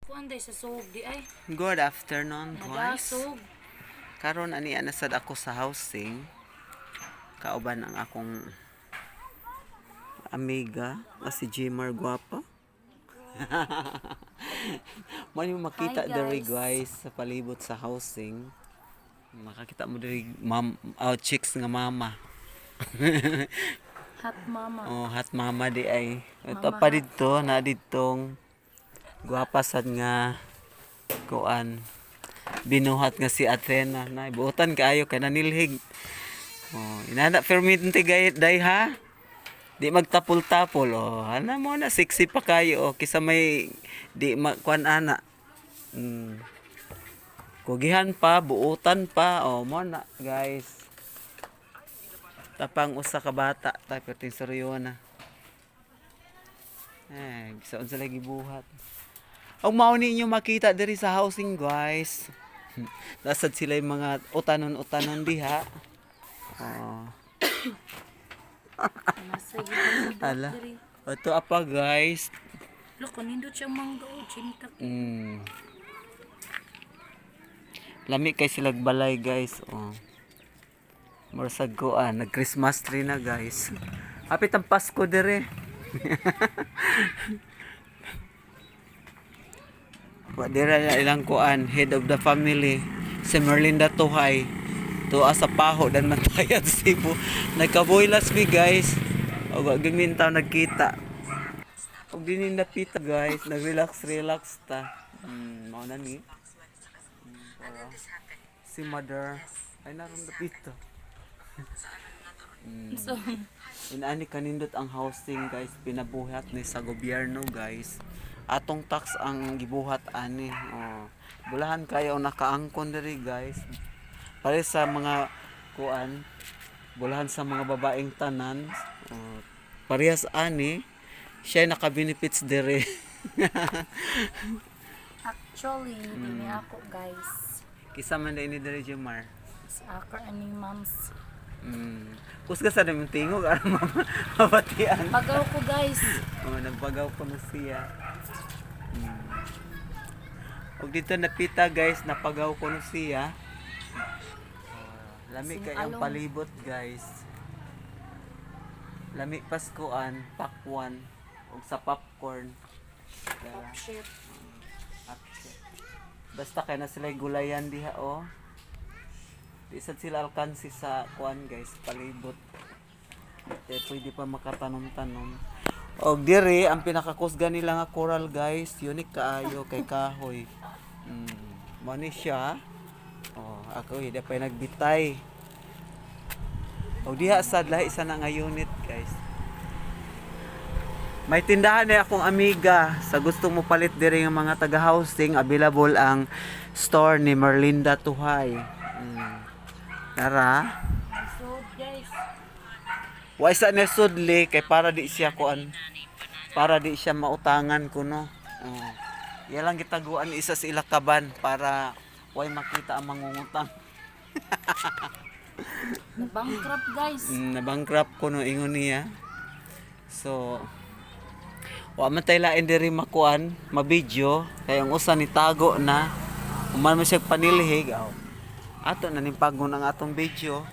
kuan day sa sug di ay. Good afternoon, guys. Nagasog. Karon ani anasad ako sa housing. Kauban ang akong amiga na si Jimar Guapa. Mo yung makita Hi, diri guys. guys sa palibot sa housing. Makakita mo diri chicks nga mama. Hot mama. Oh, hot mama di ay. Ito Mama pa hot. dito na ditong guwapa sad nga kuan. Binuhat nga si Athena na ibuotan kaayo kay nanilhig. Oh, inana perminti gayet day ha. Di magtapol-tapol oh. Ana mo na sexy pa kayo oh. Kisa may di kuan ana. Kugihan pa, buutan pa oh mo na guys. Tapang usa ka bata tayo ting seryo na. Gisaon sa lagi buhat. Ang mao ninyo makita diri sa housing guys. Nasad sila yung mga utanon-utanon diha. Oh. Nasa gitna Ala. Ito apa guys. Loko nindot siya mangga o chinta. Lami kay sila balay guys. Oh. Morsag ko nag-Christmas tree na guys. Hapit ang Pasko dire. Wa dira na ilang kuan, head of the family, si Merlinda Tuhay. Tuwa sa paho dan mantayad Cebu. Nagkaboylas mi guys. Og gamintaw nagkita. Og dinin napita guys, nag-relax ta. Mao na ni. Si mother ay naroon napita. So, Inani kanindot ang housing guys, pinabuhat ni sa gobyerno guys. Atong tax ang gibuhat ani. Oh. Bulahan kayo nakaangkon diri guys. Pare sa mga kuan, bulahan sa mga babaeng tanan. Oh. Parehas ani, siya naka-benefits diri. actually, dini ako guys. Kisa man ini diri Jomar. Sa ako ani moms. Kusga sa naming tingog aron mabatian. Pagaw ko guys. Oh, nagbagaw ko na siya. Og dito napita guys, napagaw ko na siya. Lami kay ang Singalong. palibot guys. Lami paskuan, pakwan og sa popcorn. Top shit. Basta kay na sila gulayan diha oh. Di sad sila alkansi sa kuan guys, palibot. Pwede pa makatanom-tanom. Og diri ang pinakakusga nila nga coral guys, unique kaayo kay kahoy. Mo ni siya. Oh, ako hindi pa nagbitay. Og diha sad lahi isa na nga unit guys. May tindahan na akong amiga sa gusto mo palit diri nga mga taga-housing, available ang store ni Merlinda Tuhay. Tara. So guys, Wa isa na sudli kay para di siya kuan. Para di siya mautangan kuno. Oh. Iya lang gitaguan isa sa ilakaban para way makita ang mangungutang. na-bankrupt guys. Nabankrupt ko no ingon niya. So wa man tay lain diri makuan, mabidyo kay ang usa ni tago na. Uman mo siya panilhig. Ato na nimpagon ang atong video.